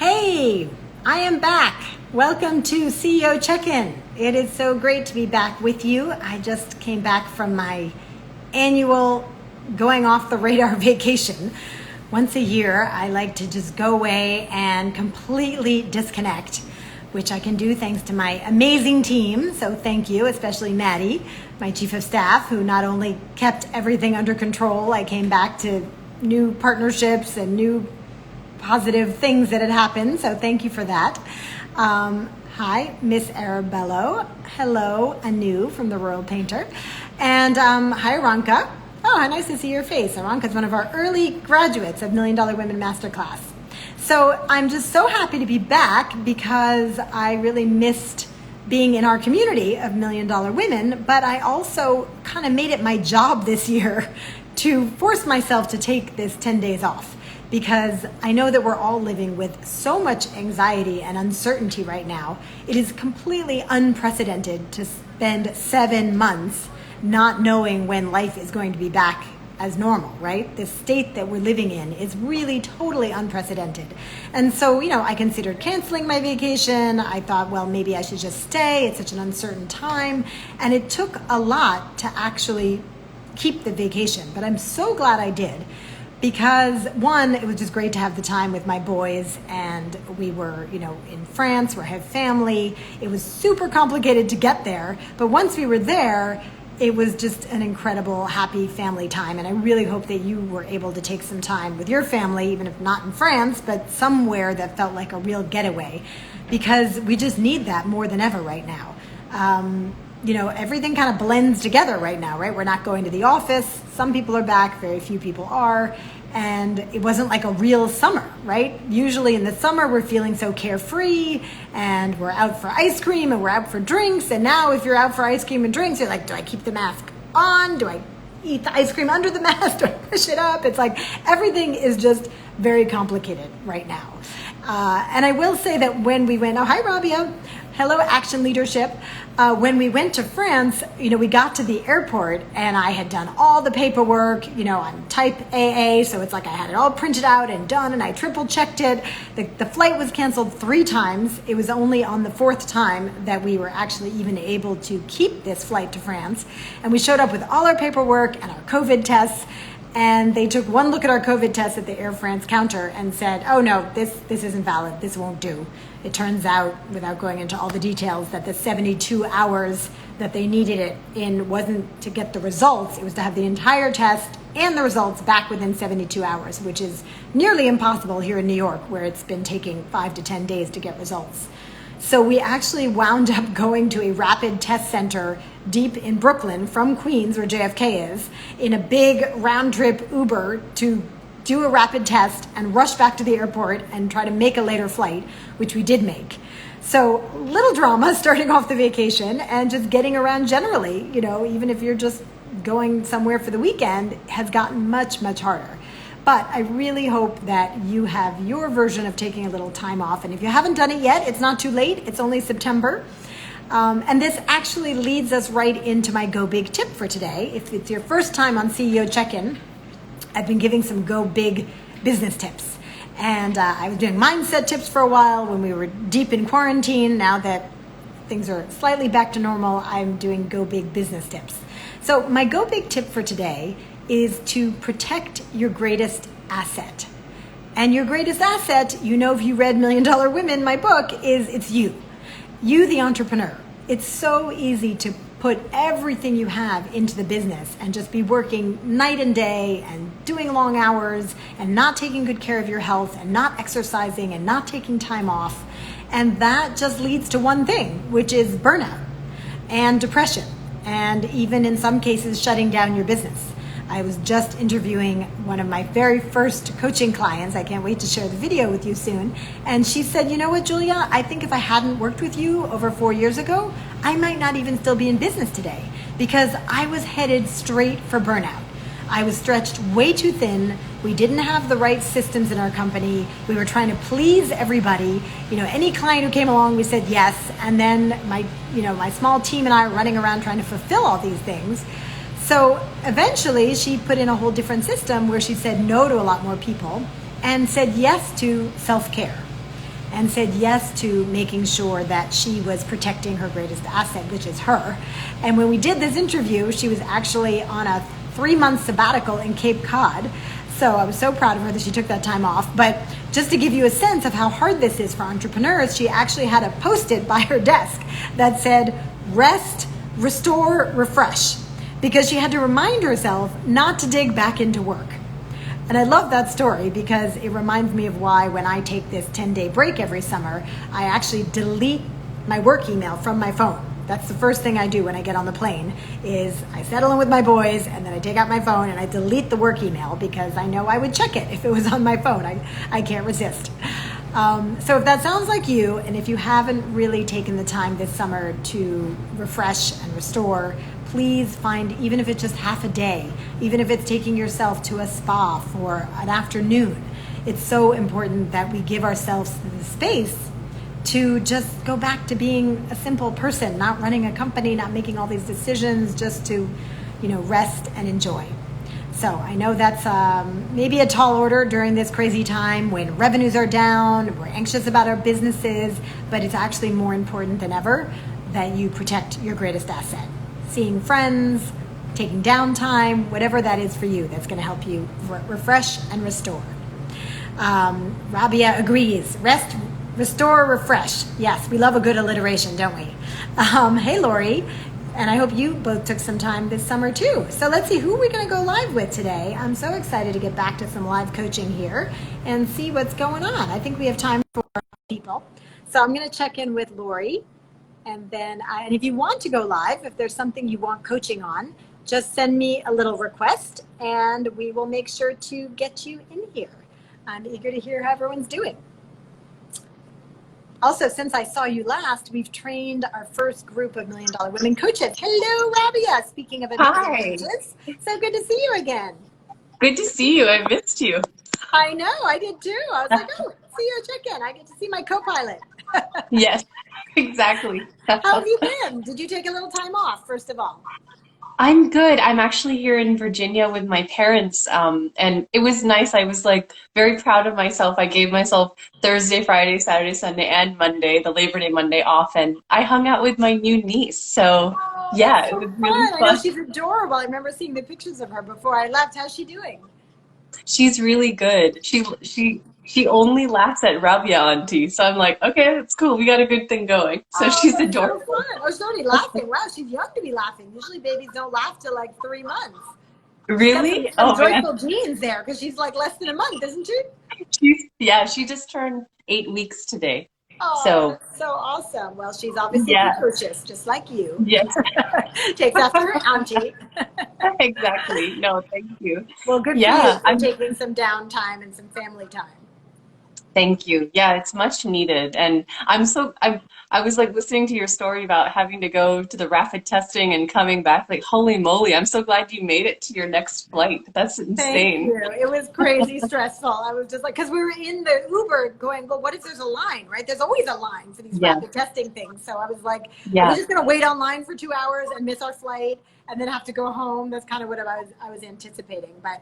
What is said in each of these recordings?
Hey, I am back. Welcome to CEO Check-In. It is so great to be back with you. I just came back from my annual going off the radar vacation. Once a year, I like to just go away and completely disconnect, which I can do thanks to my amazing team. So thank you, especially Maddie, my chief of staff, who not only kept everything under control. I came back to new partnerships and new positive things that had happened. So thank you for that. Hi, Miss Arabello. Hello, Anu from the Royal Painter. And hi, Aranka. Oh, how nice to see your face. Aranka is one of our early graduates of $1 Million Women Masterclass. So I'm just so happy to be back because I really missed being in our community of $1 Million Women, but I also kind of made it my job this year to force myself to take this 10 days off, because I know that we're all living with so much anxiety and uncertainty right now. It is completely unprecedented to spend 7 months not knowing when life is going to be back as normal, right? The state that we're living in is really totally unprecedented. And so, I considered canceling my vacation. I thought, well, maybe I should just stay. It's such an uncertain time. And it took a lot to actually keep the vacation, but I'm so glad I did. Because one, it was just great to have the time with my boys, and we were, in France, where I have family. It was super complicated to get there, but once we were there, it was just an incredible, happy family time. And I really hope that you were able to take some time with your family, even if not in France, but somewhere that felt like a real getaway, because we just need that more than ever right now. Everything kind of blends together right now, right? We're not going to the office. Some people are back, very few people are. And it wasn't like a real summer, right? Usually in the summer, we're feeling so carefree and we're out for ice cream and we're out for drinks. And now if you're out for ice cream and drinks, you're like, do I keep the mask on? Do I eat the ice cream under the mask? Do I push it up? It's like everything is just very complicated right now. And I will say that when we went, oh, hi, Rabia. Hello, Action Leadership. When we went to France, we got to the airport and I had done all the paperwork, I'm type AA, so it's like I had it all printed out and done, and I triple checked it. The flight was canceled 3 times. It was only on the 4th time that we were actually even able to keep this flight to France. And we showed up with all our paperwork and our COVID tests. And they took one look at our COVID test at the Air France counter and said, oh no, this isn't valid, this won't do. It turns out, without going into all the details, that the 72 hours that they needed it in wasn't to get the results, it was to have the entire test and the results back within 72 hours, which is nearly impossible here in New York, where it's been taking 5 to 10 days to get results. So we actually wound up going to a rapid test center deep in Brooklyn from Queens, where JFK is, in a big round trip Uber to do a rapid test and rush back to the airport and try to make a later flight, which we did make. So little drama starting off the vacation, and just getting around generally, even if you're just going somewhere for the weekend, has gotten much, much harder. But I really hope that you have your version of taking a little time off. And if you haven't done it yet, it's not too late. It's only September. And this actually leads us right into my Go Big tip for today. If it's your first time on CEO Check-In, I've been giving some Go Big business tips. And I was doing mindset tips for a while when we were deep in quarantine. Now that things are slightly back to normal, I'm doing Go Big business tips. So my Go Big tip for today is to protect your greatest asset. And your greatest asset, if you read $1 Million Women, my book, it's you. You, the entrepreneur. It's so easy to put everything you have into the business and just be working night and day and doing long hours and not taking good care of your health and not exercising and not taking time off. And that just leads to one thing, which is burnout and depression, and even in some cases, shutting down your business. I was just interviewing one of my very first coaching clients. I can't wait to share the video with you soon. And she said, you know what, Julia, I think if I hadn't worked with you over 4 years ago, I might not even still be in business today, because I was headed straight for burnout. I was stretched way too thin. We didn't have the right systems in our company. We were trying to please everybody. Any client who came along, we said yes. And then my small team and I were running around trying to fulfill all these things. So eventually she put in a whole different system where she said no to a lot more people and said yes to self-care. and said yes to making sure that she was protecting her greatest asset, which is her. And when we did this interview, she was actually on a 3-month sabbatical in Cape Cod. So I was so proud of her that she took that time off. But just to give you a sense of how hard this is for entrepreneurs, she actually had a Post-it by her desk that said, rest, restore, refresh, because she had to remind herself not to dig back into work. And I love that story because it reminds me of why when I take this 10-day break every summer, I actually delete my work email from my phone. That's the first thing I do when I get on the plane is I settle in with my boys and then I take out my phone and I delete the work email because I know I would check it if it was on my phone. I can't resist. So if that sounds like you, and if you haven't really taken the time this summer to refresh and restore, please find, even if it's just half a day, even if it's taking yourself to a spa for an afternoon, it's so important that we give ourselves the space to just go back to being a simple person, not running a company, not making all these decisions, just to, rest and enjoy. So I know that's maybe a tall order during this crazy time when revenues are down, we're anxious about our businesses, but it's actually more important than ever that you protect your greatest asset. Seeing friends, taking downtime, whatever that is for you, that's going to help you refresh and restore. Rabia agrees. Rest, restore, refresh. Yes, we love a good alliteration, don't we? Hey, Lori. And I hope you both took some time this summer too. So let's see, who are we going to go live with today? I'm so excited to get back to some live coaching here and see what's going on. I think we have time for people. So I'm going to check in with Lori. And then, and if you want to go live, if there's something you want coaching on, just send me a little request and we will make sure to get you in here. I'm eager to hear how everyone's doing. Also, since I saw you last, we've trained our first group of $1 Million Women coaches. Hello, Rabia. Speaking of amazing coaches, so good to see you again. Good to see you. I missed you. I know, I did too. I was like, oh, see you check in. I get to see my co-pilot. Yes, exactly. How have you been? Did you take a little time off, first of all? I'm good. I'm actually here in Virginia with my parents, and it was nice. I was like very proud of myself. I gave myself Thursday, Friday, Saturday, Sunday, and Monday, the Labor Day Monday off, and I hung out with my new niece. So yeah, so it was fun. really I fun. know she's adorable. I remember seeing the pictures of her before I left. How's she doing? She's really good. She only laughs at Rabia auntie. So I'm like, okay, that's cool. We got a good thing going. So Oh, she's that's so adorable. fun. Oh, she's already laughing. Wow, she's young to be laughing. Usually babies don't laugh till like 3 months. She's got Really? some Oh man. joyful genes there because she's like less than a month, isn't she? She just turned 8 weeks today. Oh, So that's so awesome. Well, she's obviously yeah, precocious, just like you. yes, Takes after her auntie. exactly. No, thank you. Well, good for you Yeah, for taking some downtime and some family time. thank you. Yeah, it's much needed. And I was like listening to your story about having to go to the rapid testing and coming back. Like, holy moly, I'm so glad you made it to your next flight. That's Thank insane. you. It was crazy stressful. I was just like, because we were in the Uber going, well, what if there's a line, right? There's always a line for these Yeah, rapid testing things. So I was like, are we yeah, just going to wait online for 2 hours and miss our flight and then have to go home? That's kind of what I was anticipating. But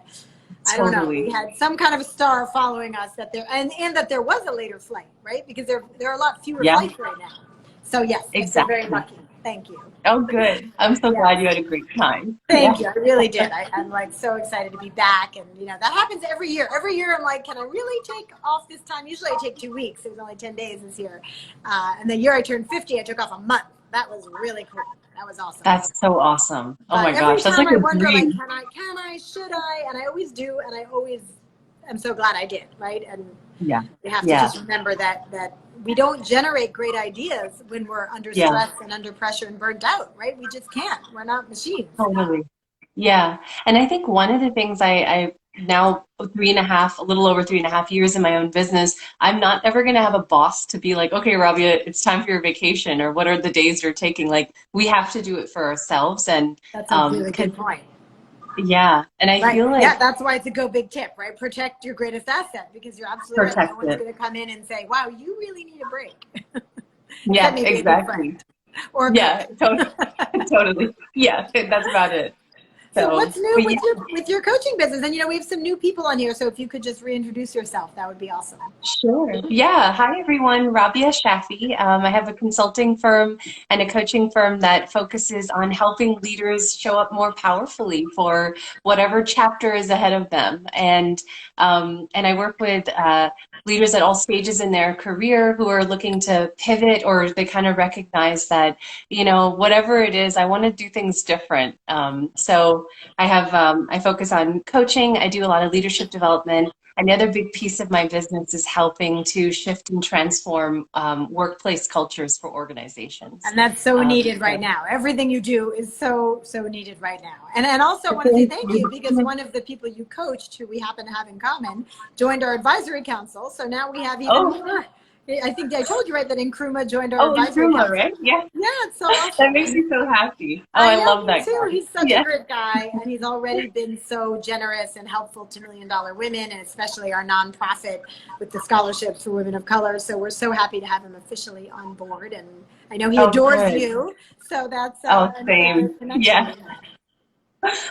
I don't know. We totally. had some kind of a star following us that there, and that there was a later flight, right? Because there are a lot fewer Yeah, flights right now. So yes, you're very exactly. lucky. Thank you. Oh, good. I'm so glad Yes. you had a great time. Thank Yeah, you. I really did. I'm like so excited to be back. And, that happens every year. Every year I'm like, can I really take off this time? Usually I take 2 weeks. It was only 10 days this year. And the year I turned 50, I took off a month. That was really cool. That was awesome. that's so awesome. Oh But my every gosh, that's time like I a wonder, like, dream. should I? And I always do. And I always am so glad I did. Right. And Yeah, we have to yeah, just remember that we don't generate great ideas when we're under yeah, stress and under pressure and burnt out. Right. We just can't. We're not machines. totally. Yeah. And I think one of the things I now 3.5, a little over 3.5 years in my own business, I'm not ever going to have a boss to be like, okay, Rabia, it's time for your vacation or what are the days you're taking? Like we have to do it for ourselves. And, That's a really 'cause good point. yeah. And I Right. feel Yeah, like that's why it's a go big tip, right? Protect your greatest asset because you're absolutely right. No protect one's it. going to come in and say, wow, you really need a break. Except Yeah, maybe a good exactly. friend or a coach. Yeah, totally. Totally. Yeah, that's about it. So So, what's new but yeah. with your coaching business? And we have some new people on here, so if you could just reintroduce yourself, that would be awesome. Sure. Yeah. Hi, everyone. Rabia Shafi. I have a consulting firm and a coaching firm that focuses on helping leaders show up more powerfully for whatever chapter is ahead of them. And I work with leaders at all stages in their career who are looking to pivot, or they kind of recognize that, whatever it is, I want to do things different. So I focus on coaching. I do a lot of leadership development. And the other big piece of my business is helping to shift and transform workplace cultures for organizations. And that's so needed right So, now. Everything you do is so needed right now. And also I want to say thank thank you, because you. one of the people you coached, who we happen to have in common, joined our advisory council. So now we have even Oh, more. I think I told you, right, that Nkrumah joined our oh, and advisory Kruma, council. right? Yeah, Yeah, it's so awesome. that makes me so happy. Oh, I I know, love me that too. guy. He's such a Yeah. great guy, and he's already been so generous and helpful to $1 Million Women, and especially our nonprofit with the scholarships for women of color. So we're so happy to have him officially on board, and I know he Oh, adores good. you. So that's Oh, another same. great connection Yeah. we have.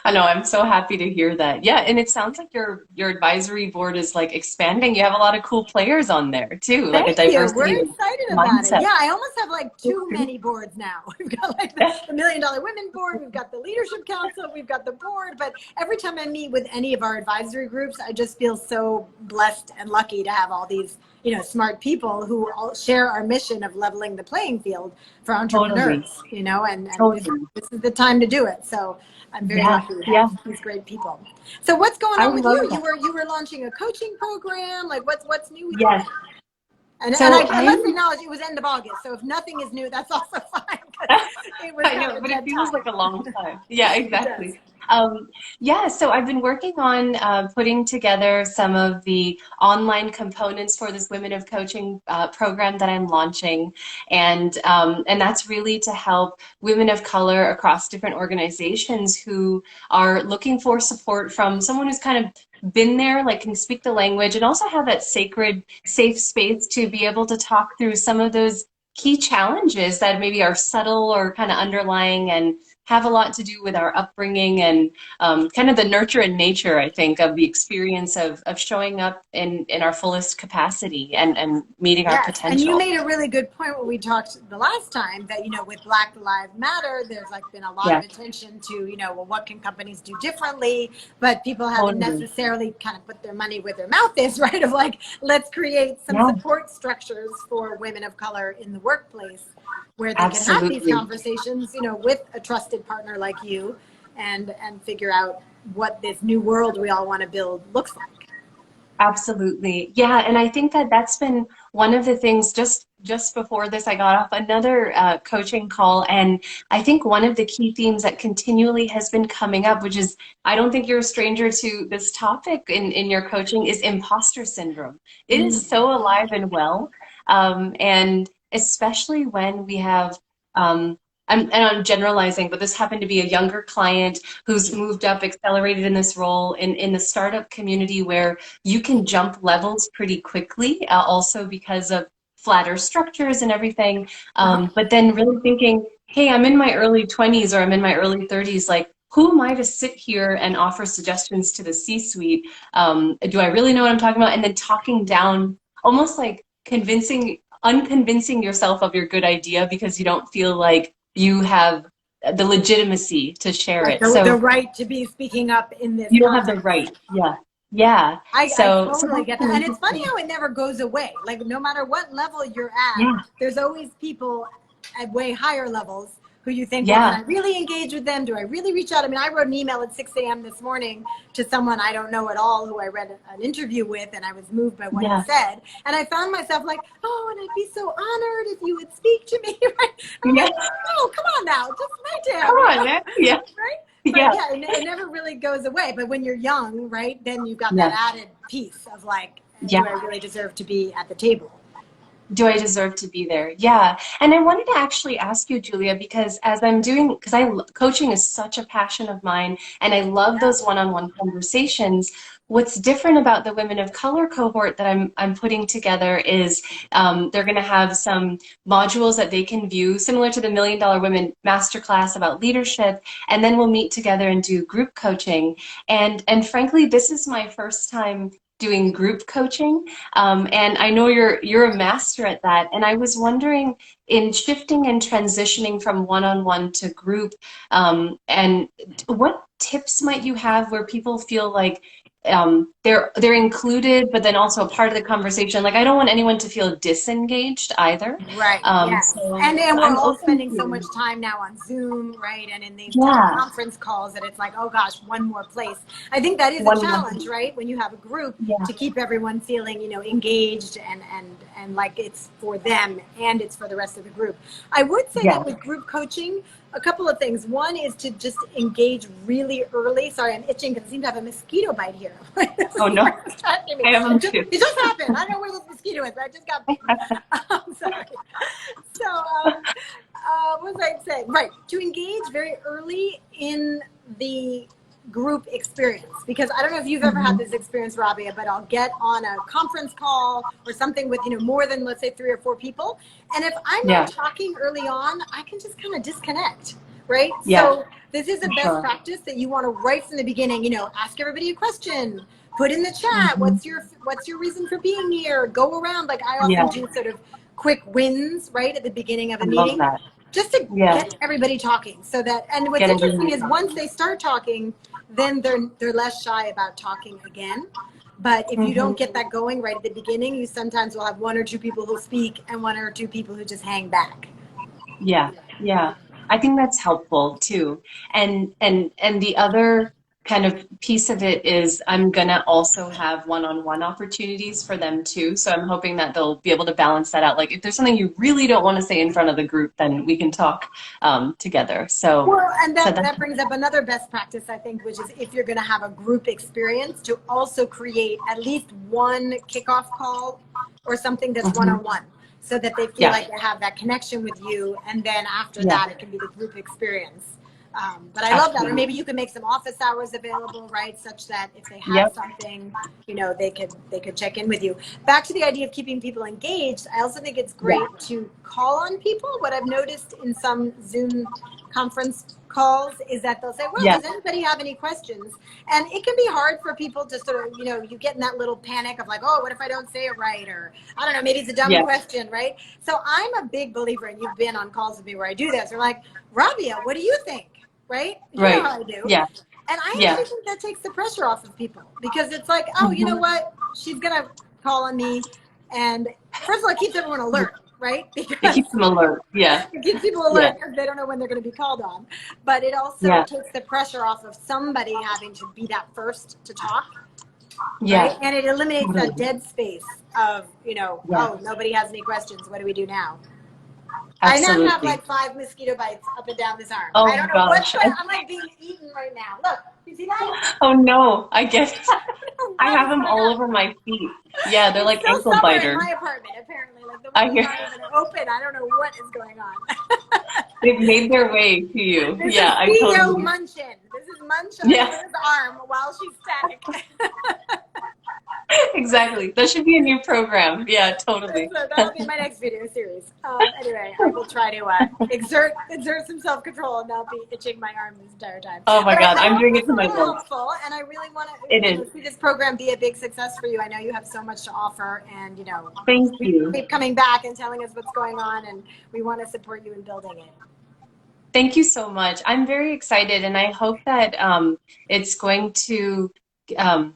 I know, I'm so happy to hear that. Yeah, and it sounds like your advisory board is like expanding. You have a lot of cool players on there too, like a Thank you. diversity We're of excited about it. mindset. Yeah, I almost have like too many boards now. We've got like the $1 Million Women board, we've got the leadership council, we've got the board. But every time I meet with any of our advisory groups, I just feel so blessed and lucky to have all these, smart people who all share our mission of leveling the playing field for Totally, entrepreneurs, and totally. this is the time to do it. So I'm very Yeah, lucky to yeah. have these great people. So what's going I on with love you? that. You were launching a coaching program. Like what's new with you? Yes. And So let's I'm acknowledge it was end of August. So if nothing is new, that's also fine, because it was I kind know, of a but it dead feels time. like a long time. Yeah, It does. exactly. Yeah, so I've been working on putting together some of the online components for this Women of Coaching program that I'm launching, and that's really to help women of color across different organizations who are looking for support from someone who's kind of been there, like can speak the language, and also have that sacred, safe space to be able to talk through some of those key challenges that maybe are subtle or kind of underlying and have a lot to do with our upbringing and kind of the nurture and nature, I think, of the experience of showing up in our fullest capacity and meeting our Yes, and you potential. made a really good point when we talked the last time that, with Black Lives Matter, there's like been a lot of Yeah, attention to, well, what can companies do differently? But people haven't totally. necessarily kind of put their money where their mouth is, right? Of like, let's create some Yeah, support structures for women of color in the workplace where they can have these absolutely. conversations, with a trusted partner like you, and figure out what this new world we all want to build looks like. Absolutely. Yeah, and I think that that's been one of the things just before this I got off another coaching call, and I think one of the key themes that continually has been coming up, which is I don't think you're a stranger to this topic in your coaching, is imposter syndrome. It is so alive and well. And especially when we have I'm generalizing, but this happened to be a younger client who's moved up, accelerated in this role in the startup community where you can jump levels pretty quickly, also because of flatter structures and everything. But then really thinking, hey, I'm in my early 20s or I'm in my early 30s, like, who am I to sit here and offer suggestions to the C-suite? Do I really know what I'm talking about? And then talking down, almost like unconvincing yourself of your good idea because you don't feel like you have the legitimacy to share Like it. the So right to be speaking up in this you don't have the context. right. Yeah. Yeah. I So totally that's get been that. And it's funny interesting. how it never goes away. Like no matter what level you're at, Yeah. there's always people at way higher levels who you think, well, can Yeah. I really engage with them? Do I really reach out? I mean, I wrote an email at 6 a.m. this morning to someone I don't know at all who I read an interview with, and I was moved by what he Yeah. said. And I found myself like, oh, and I'd be so honored if you would speak to me. Right? And I'm Yeah. like, oh, come on now, just write Come him, on, man. Yeah. right? But Yeah. yeah, it never really goes away. But when you're young, right, then you've got that Yeah. added piece of like, Yeah. do I really deserve to be at the table? Do I deserve to be there? Yeah. And I wanted to actually ask you, Julia, because as I'm doing, coaching is such a passion of mine, and I love Yeah. those one-on-one conversations. what's different about the Women of Color cohort that I'm putting together is they're going to have some modules that they can view, similar to the Million Dollar Women Masterclass about leadership, and then we'll meet together and do group coaching. And frankly, this is my first time doing group coaching, and I know you're a master at that. And I was wondering, in shifting and transitioning from one-on-one to group, and what tips might you have where people feel like they're included, but then also a part of the conversation. Like I don't want anyone to feel disengaged either. Right. Yes. And So we're I'm all open spending so much to, time now on Zoom, right? And in these yeah, teleconference calls that it's like, oh gosh, one more place. I think that is a one more, challenge, right? When you have a group yeah, to keep everyone feeling, engaged and like it's for them and it's for the rest of the group. I would say yeah. that with group coaching, a couple of things. One is to just engage really early. Sorry, I'm itching because I seem to have a mosquito bite here. Oh no, I have them too. It just happened. I don't know where this mosquito is, but I just got bitten. Sorry. So, what was I saying? Right, to engage very early in the group experience, because I don't know if you've ever had this experience, Rabia, but I'll get on a conference call or something with more than, let's say, 3 or 4 people, and if I'm Yeah, not talking early on, I can just kind of disconnect, right? yeah, So this is a for best sure. practice that you want to, right from the beginning, ask everybody a question, put in the chat, Hmm. what's your reason for being here, go around. Like I Yeah, often do sort of quick wins right at the beginning of I a love meeting, that. just to Yeah, get everybody talking. So that, and what's get interesting everyone is once talking. they start talking, then they're less shy about talking again. But if you Hmm. don't get that going right at the beginning, you sometimes will have 1 or 2 people who speak and 1 or 2 people who just hang back. Yeah, yeah. I think that's helpful too. And the other kind of piece of it is I'm gonna also have one-on-one opportunities for them too. So I'm hoping that they'll be able to balance that out. Like if there's something you really don't want to say in front of the group, then we can talk together. Well, and So that brings up another best practice, I think, which is if you're going to have a group experience, to also create at least one kickoff call or something that's mhm. one-on-one, so that they feel Yeah, like they have that connection with you, and then after yeah, that, it can be the group experience. But I love that. Or maybe absolutely. you can make some office hours available, right? Such that if they have Yep. something, they could check in with you. Back to the idea of keeping people engaged. I also think it's Yeah, great to call on people. What I've noticed in some Zoom conference calls is that they'll say, well, yeah, does anybody have any questions? And it can be hard for people to sort of, you get in that little panic of like, oh, what if I don't say it right? Or I don't know, maybe it's a dumb yeah. question, right? So I'm a big believer, and you've been on calls with me where I do this. They're like, Rabia, what do you think? Right? You know Right. how I do. Yeah, And I yeah. actually think that takes the pressure off of people, because it's like, oh, you know Hmm. what? She's going to call on me. And first of all, it keeps everyone alert, right? It Because keeps them alert. Yeah, it keeps people yeah, alert because they don't know when they're going to be called on. But it also yeah, takes the pressure off of somebody having to be that first to talk, right? yeah. And it eliminates that Totally. dead space of, Yeah, oh, nobody has any questions. What do we do now? I now have absolutely. like 5 mosquito bites up and down this arm. I Oh don't know what's gosh. going on. I'm like being eaten right now. Look, you see that? Oh no, I get it. I don't know I what have is them going all on. over my feet. Yeah, they're It's like still ankle summer in biter. my apartment, apparently. Like the I windows hear aren't even open. I don't know what is going on. they've made their way to you. This is Yeah, I CEO totally. Munchin. This is Munch on Yeah, Sarah's arm while she's static. exactly. That should be a new program. Yeah, totally. That'll be my next video series. Anyway, I will try to exert some self control and not be itching my arm this entire time. Oh my But God, I I'm hope doing this it to was my legs. helpful, and I really want It to is. see this program be a big success for you. I know you have so much to offer, and Thank we you. keep coming back and telling us what's going on, and we want to support you in building it. Thank you so much. I'm very excited, and I hope that it's going to um,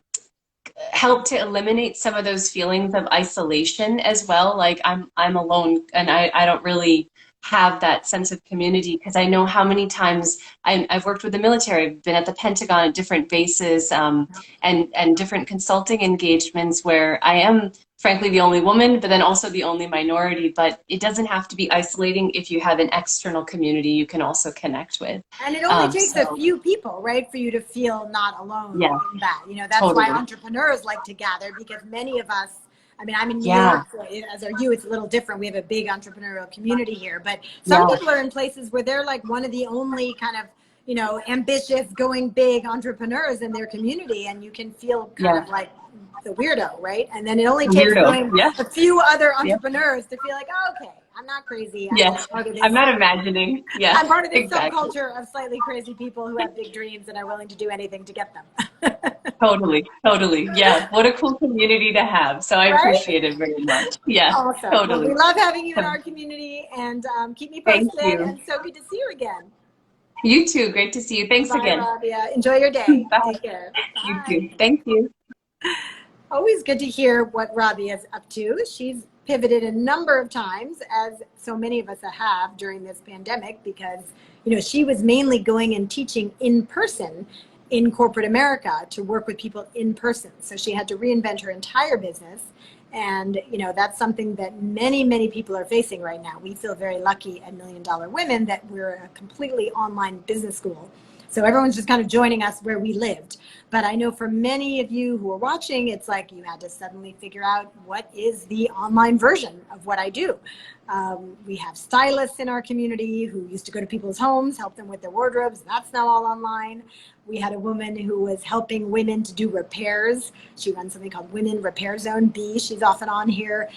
help to eliminate some of those feelings of isolation as well. Like I'm alone, and I don't really have that sense of community, because I know how many times I've worked with the military. I've been at the Pentagon at different bases, and different consulting engagements where I am frankly the only woman, but then also the only minority. But it doesn't have to be isolating if you have an external community you can also connect with. And it only takes a So few people, right, for you to feel not alone yeah, in that. That's why totally. entrepreneurs like to gather, because many of us, I mean, I'm in New Yeah, York, so as are you, it's a little different. We have a big entrepreneurial community here, but some yeah. people are in places where they're like one of the only kind of, ambitious, going big entrepreneurs in their community, and you can feel kind Yeah. of like the weirdo, right? And then it only A takes weirdo. knowing Yeah. a few other Yeah. entrepreneurs to feel like, oh, okay, I'm not crazy. I'm Yes. just part of I'm this. not imagining. Yeah, I'm part of this exactly. subculture of slightly crazy people who have big dreams and are willing to do anything to get them. Totally. Totally. Yeah. What a cool community to have. So I Right? appreciate it very much. Yeah, Awesome. Well, we totally. love having you in our community, and keep me Thank posted, you. and so good to see you again. You too. Great to see you. Thanks Bye, again. Rabia. Enjoy your day. Bye. Take care. You Bye. too. Thank you. Always good to hear what Rabia is up to. She's pivoted a number of times, as so many of us have during this pandemic, because she was mainly going and teaching in person in corporate America to work with people in person. So she had to reinvent her entire business. And that's something that many people are facing right now. We feel very lucky at Million Dollar Women that we're a completely online business school. So everyone's just kind of joining us where we lived. But I know for many of you who are watching, it's like you had to suddenly figure out what is the online version of what I do. We have stylists in our community who used to go to people's homes, help them with their wardrobes. That's now all online. We had a woman who was helping women to do repairs. She runs something called Women Repair Zone B. She's often on here.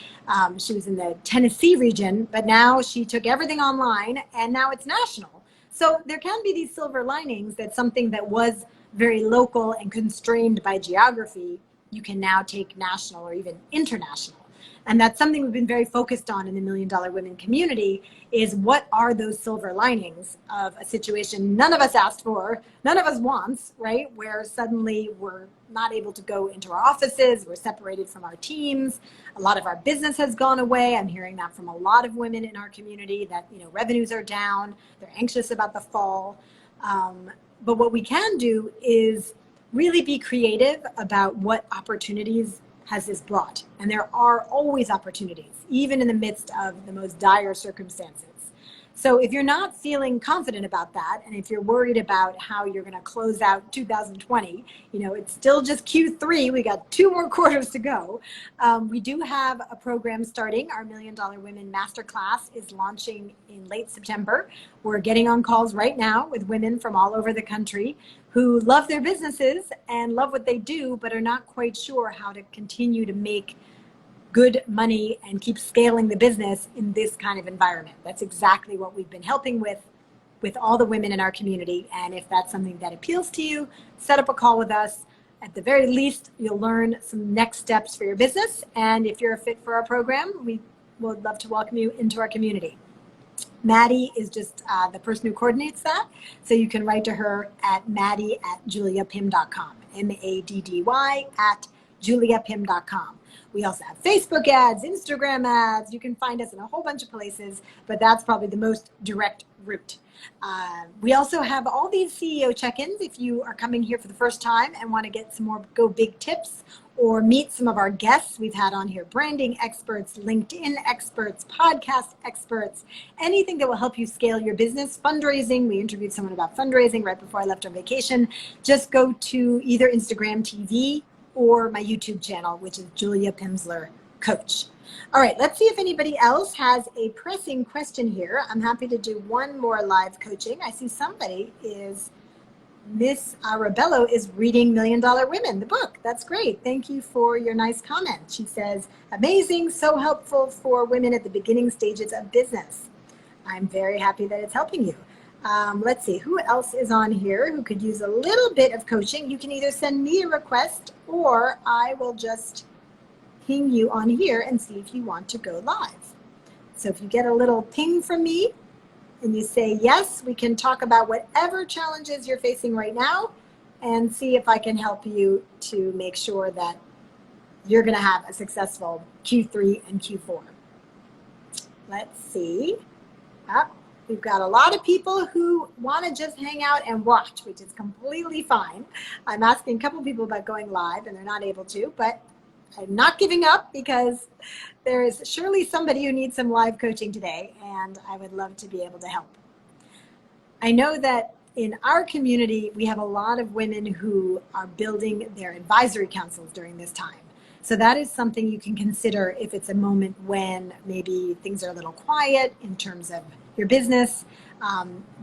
She was in the Tennessee region, but now she took everything online and now it's national. So there can be these silver linings that something that was very local and constrained by geography, you can now take national or even international. And that's something we've been very focused on in the Million Dollar Women community, is what are those silver linings of a situation none of us asked for, none of us wants, right? Where suddenly we're not able to go into our offices, we're separated from our teams, a lot of our business has gone away. I'm hearing that from a lot of women in our community that, revenues are down, they're anxious about the fall. But what we can do is really be creative about what opportunities has this brought. And there are always opportunities, even in the midst of the most dire circumstances. So if you're not feeling confident about that, and if you're worried about how you're going to close out 2020, it's still just Q3. We got 2 more quarters to go. We do have a program starting. Our Million Dollar Women Masterclass is launching in late September. We're getting on calls right now with women from all over the country who love their businesses and love what they do, but are not quite sure how to continue to make good money and keep scaling the business in this kind of environment. That's exactly what we've been helping with all the women in our community. And if that's something that appeals to you, set up a call with us. At the very least, you'll learn some next steps for your business. And if you're a fit for our program, we would love to welcome you into our community. Maddie is just the person who coordinates that. So you can write to her at maddie@juliapim.com, MADDY@juliapim.com. We also have Facebook ads, Instagram ads. You can find us in a whole bunch of places, but that's probably the most direct route. We also have all these CEO check-ins. If you are coming here for the first time and want to get some more go big tips or meet some of our guests we've had on here, branding experts, LinkedIn experts, podcast experts, anything that will help you scale your business, fundraising. We interviewed someone about fundraising right before I left on vacation. Just go to either Instagram TV or my YouTube channel, which is Julia Pimsleur Coach. All right, let's see if anybody else has a pressing question here. I'm happy to do one more live coaching. I see somebody is, Miss Arabello is reading Million Dollar Women, the book. That's great. Thank you for your nice comment. She says, amazing, so helpful for women at the beginning stages of business. I'm very happy that it's helping you. Let's see, who else is on here who could use a little bit of coaching? You can either send me a request or I will just ping you on here and see if you want to go live. So if you get a little ping from me and you say yes, we can talk about whatever challenges you're facing right now and see if I can help you to make sure that you're going to have a successful Q3 and Q4. Let's see. We've got a lot of people who want to just hang out and watch, which is completely fine. I'm asking a couple people about going live and they're not able to, but I'm not giving up because there is surely somebody who needs some live coaching today, and I would love to be able to help. I know that in our community, we have a lot of women who are building their advisory councils during this time. So that is something you can consider if it's a moment when maybe things are a little quiet in terms of your business.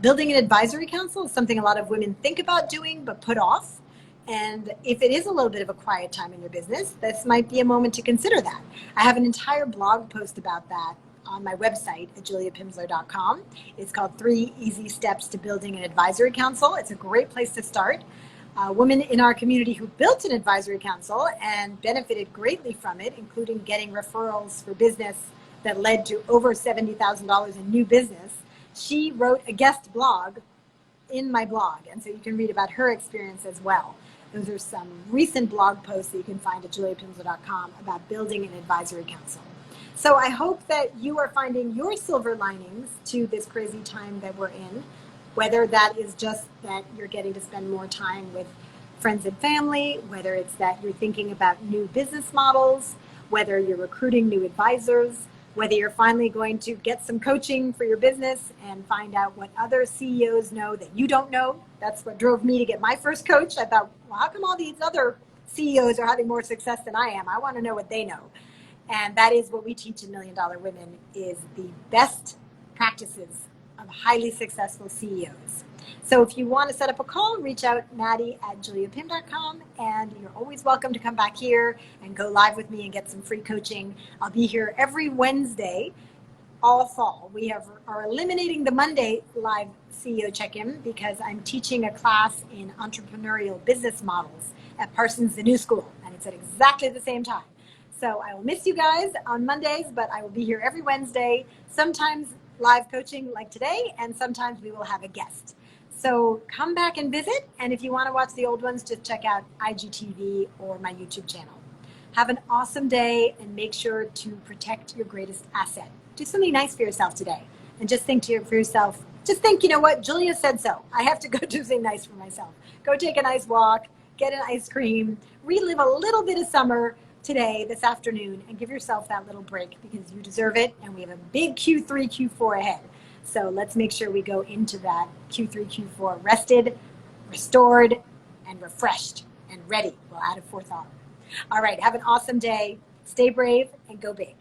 Building an advisory council is something a lot of women think about doing but put off. And if it is a little bit of a quiet time in your business, this might be a moment to consider that. I have an entire blog post about that on my website at juliapimsleur.com. It's called 3 Easy Steps to Building an Advisory Council. It's a great place to start. Women in our community who built an advisory council and benefited greatly from it, including getting referrals for business that led to over $70,000 in new business. She wrote a guest blog in my blog, and so you can read about her experience as well. Those are some recent blog posts that you can find at juliapimsleur.com about building an advisory council. So I hope that you are finding your silver linings to this crazy time that we're in, whether that is just that you're getting to spend more time with friends and family, whether it's that you're thinking about new business models, whether you're recruiting new advisors, whether you're finally going to get some coaching for your business and find out what other CEOs know that you don't know. That's what drove me to get my first coach. I thought, well, how come all these other CEOs are having more success than I am? I want to know what they know. And that is what we teach in Million Dollar Women, is the best practices of highly successful CEOs. So if you want to set up a call, reach out, Maddie@juliapim.com, and you're always welcome to come back here and go live with me and get some free coaching. I'll be here every Wednesday all fall. We are eliminating the Monday live CEO check-in because I'm teaching a class in entrepreneurial business models at Parsons the New School, and it's at exactly the same time. So I will miss you guys on Mondays, but I will be here every Wednesday, sometimes live coaching like today, and sometimes we will have a guest. So come back and visit, and if you want to watch the old ones, just check out IGTV or my YouTube channel. Have an awesome day, and make sure to protect your greatest asset. Do something nice for yourself today, and just think for yourself, just think, you know what, Julia said so. I have to go do something nice for myself. Go take a nice walk, get an ice cream, relive a little bit of summer today, this afternoon, and give yourself that little break because you deserve it, and we have a big Q3, Q4 ahead. So let's make sure we go into that Q3, Q4 rested, restored, and refreshed, and ready. We'll add a fourth on. All right, have an awesome day. Stay brave and go big.